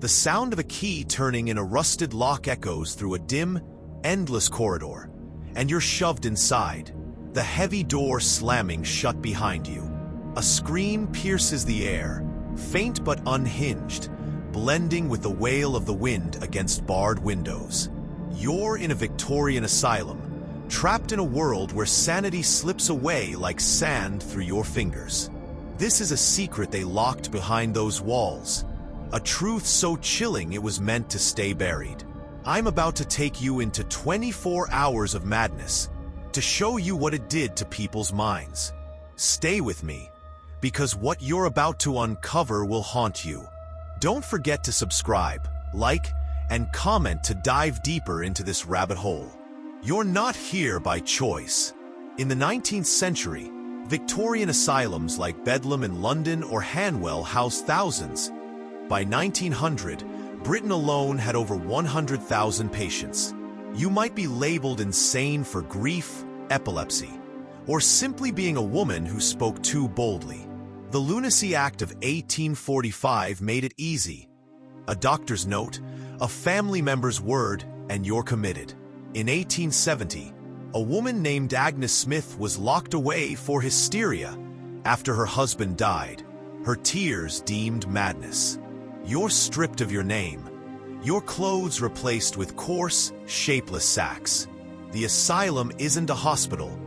The sound of a key turning in a rusted lock echoes through a dim, endless corridor, and you're shoved inside, the heavy door slamming shut behind you. A scream pierces the air, faint but unhinged, blending with the wail of the wind against barred windows. You're in a Victorian asylum, trapped in a world where sanity slips away like sand through your fingers. This is a secret they locked behind those walls, a truth so chilling it was meant to stay buried. I'm about to take you into 24 hours of madness to show you what it did to people's minds. Stay with me, because what you're about to uncover will haunt you. Don't forget to subscribe, like, and comment to dive deeper into this rabbit hole. You're not here by choice. In the 19th century, Victorian asylums like Bedlam in London or Hanwell housed thousands. By 1900, Britain alone had over 100,000 patients. You might be labeled insane for grief, epilepsy, or simply being a woman who spoke too boldly. The Lunacy Act of 1845 made it easy. A doctor's note, a family member's word, and you're committed. In 1870, a woman named Agnes Smith was locked away for hysteria after her husband died, her tears deemed madness. You're stripped of your name, your clothes replaced with coarse, shapeless sacks. The asylum isn't a hospital.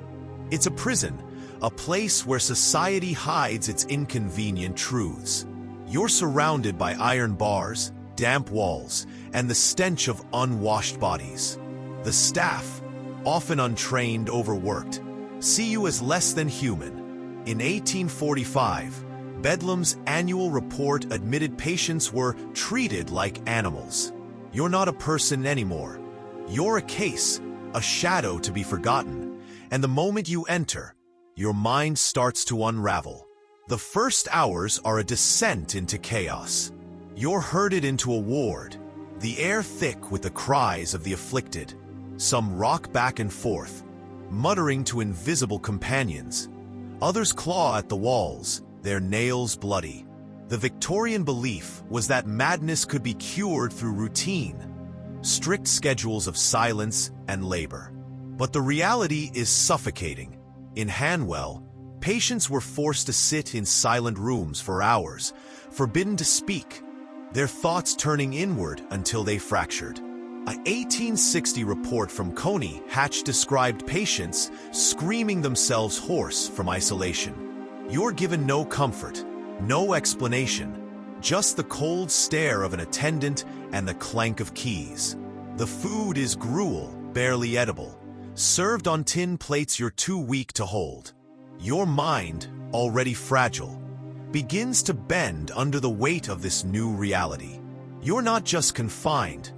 It's a prison, a place where society hides its inconvenient truths. You're surrounded by iron bars, damp walls, and the stench of unwashed bodies. The staff, often untrained, overworked, see you as less than human. In 1845, Bedlam's annual report admitted patients were treated like animals. You're not a person anymore. You're a case, a shadow to be forgotten, and the moment you enter, your mind starts to unravel. The first hours are a descent into chaos. You're herded into a ward, the air thick with the cries of the afflicted. Some rock back and forth, muttering to invisible companions. Others claw at the walls, their nails bloody. The Victorian belief was that madness could be cured through routine, strict schedules of silence and labor. But the reality is suffocating. In Hanwell, patients were forced to sit in silent rooms for hours, forbidden to speak, their thoughts turning inward until they fractured. A 1860 report from Coney Hatch described patients screaming themselves hoarse from isolation. You're given no comfort, no explanation, just the cold stare of an attendant and the clank of keys. The food is gruel, barely edible, served on tin plates you're too weak to hold. Your mind, already fragile, begins to bend under the weight of this new reality. You're not just confined,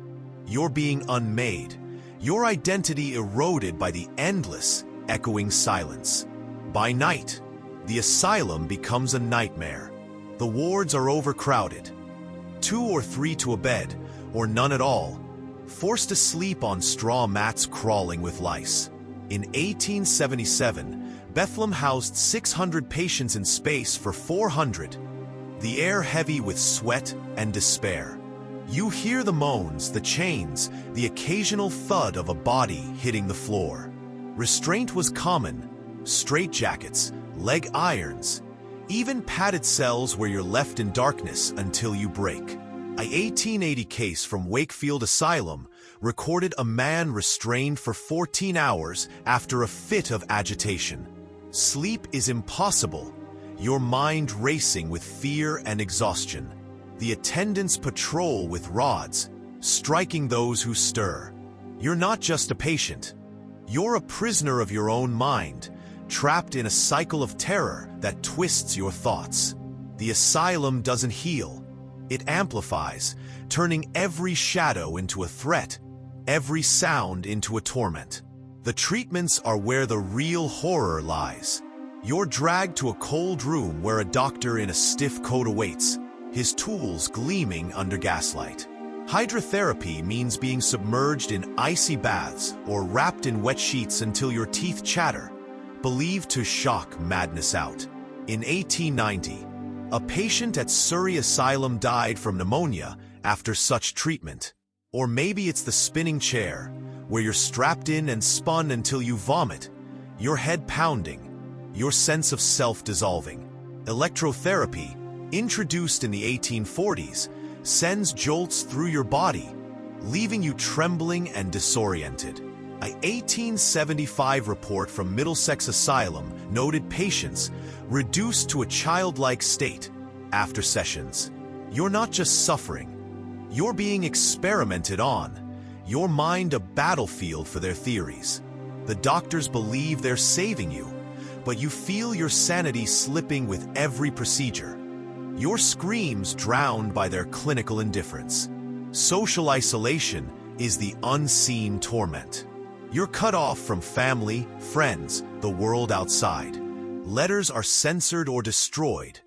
you're being unmade, your identity eroded by the endless, echoing silence. By night, the asylum becomes a nightmare. The wards are overcrowded. 2 or 3 to a bed, or none at all, forced to sleep on straw mats crawling with lice. In 1877, Bethlehem housed 600 patients in space for 400, the air heavy with sweat and despair. You hear the moans, the chains, the occasional thud of a body hitting the floor. Restraint was common, straitjackets, leg irons, even padded cells where you're left in darkness until you break. A 1880 case from Wakefield Asylum recorded a man restrained for 14 hours after a fit of agitation. Sleep is impossible, your mind racing with fear and exhaustion. The attendants patrol with rods, striking those who stir. You're not just a patient. You're a prisoner of your own mind, trapped in a cycle of terror that twists your thoughts. The asylum doesn't heal. It amplifies, turning every shadow into a threat, every sound into a torment. The treatments are where the real horror lies. You're dragged to a cold room where a doctor in a stiff coat awaits, his tools gleaming under gaslight. Hydrotherapy means being submerged in icy baths or wrapped in wet sheets until your teeth chatter, believed to shock madness out. In 1890, a patient at Surrey Asylum died from pneumonia after such treatment. Or maybe it's the spinning chair, where you're strapped in and spun until you vomit, your head pounding, your sense of self dissolving. Electrotherapy, introduced in the 1840s, sends jolts through your body, leaving you trembling and disoriented. An 1875 report from Middlesex Asylum noted patients reduced to a childlike state after sessions. You're not just suffering, you're being experimented on, your mind a battlefield for their theories. The doctors believe they're saving you, but you feel your sanity slipping with every procedure. Your screams drowned by their clinical indifference. Social isolation is the unseen torment. You're cut off from family, friends, the world outside. Letters are censored or destroyed.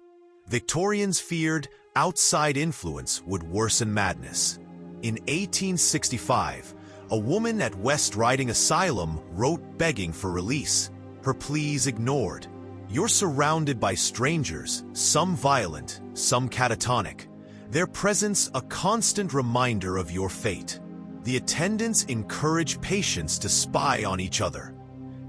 Victorians feared outside influence would worsen madness. In 1865, a woman at West Riding Asylum wrote begging for release, her pleas ignored. You're surrounded by strangers, some violent, some catatonic. Their presence a constant reminder of your fate. The attendants encourage patients to spy on each other,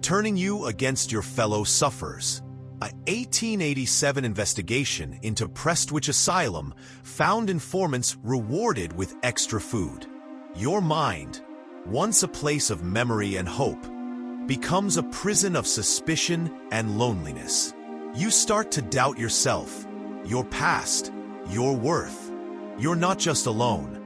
turning you against your fellow sufferers. An 1887 investigation into Prestwich Asylum found informants rewarded with extra food. Your mind, once a place of memory and hope, becomes a prison of suspicion and loneliness. You start to doubt yourself, your past, your worth. You're not just alone.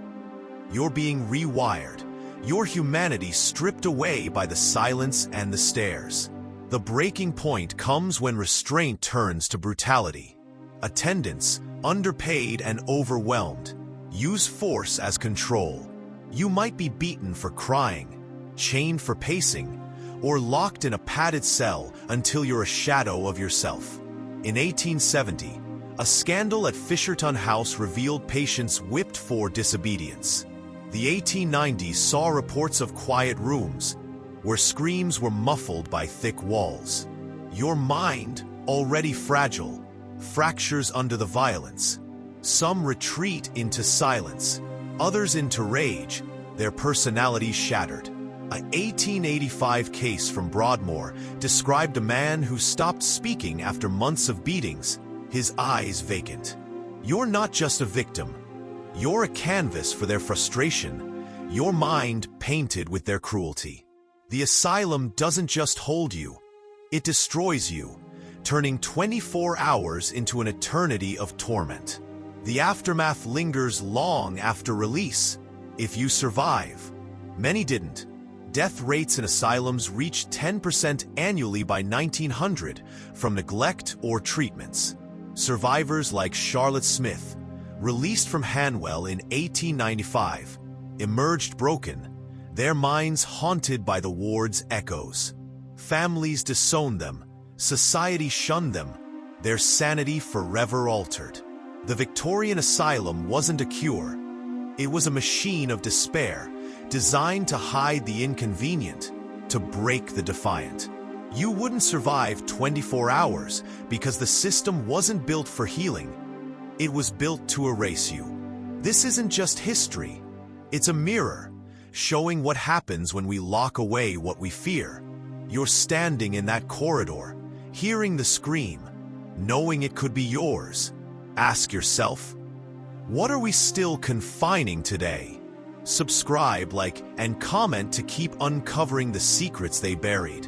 You're being rewired, your humanity stripped away by the silence and the stares. The breaking point comes when restraint turns to brutality. Attendants, underpaid and overwhelmed, use force as control. You might be beaten for crying, chained for pacing, or locked in a padded cell until you're a shadow of yourself. In 1870, a scandal at Fisherton House revealed patients whipped for disobedience. The 1890s saw reports of quiet rooms, where screams were muffled by thick walls. Your mind, already fragile, fractures under the violence. Some retreat into silence, others into rage, their personalities shattered. An 1885 case from Broadmoor described a man who stopped speaking after months of beatings, his eyes vacant. You're not just a victim. You're a canvas for their frustration, your mind painted with their cruelty. The asylum doesn't just hold you, it destroys you, turning 24 hours into an eternity of torment. The aftermath lingers long after release, if you survive. Many didn't. Death rates in asylums reached 10% annually by 1900 from neglect or treatments. Survivors like Charlotte Smith, released from Hanwell in 1895, emerged broken, their minds haunted by the ward's echoes. Families disowned them, society shunned them, their sanity forever altered. The Victorian Asylum wasn't a cure. It was a machine of despair, designed to hide the inconvenient, to break the defiant. You wouldn't survive 24 hours because the system wasn't built for healing. It was built to erase you. This isn't just history. It's a mirror, showing what happens when we lock away what we fear. You're standing in that corridor, hearing the scream, knowing it could be yours. Ask yourself, what are we still confining today? Subscribe, like, and comment to keep uncovering the secrets they buried.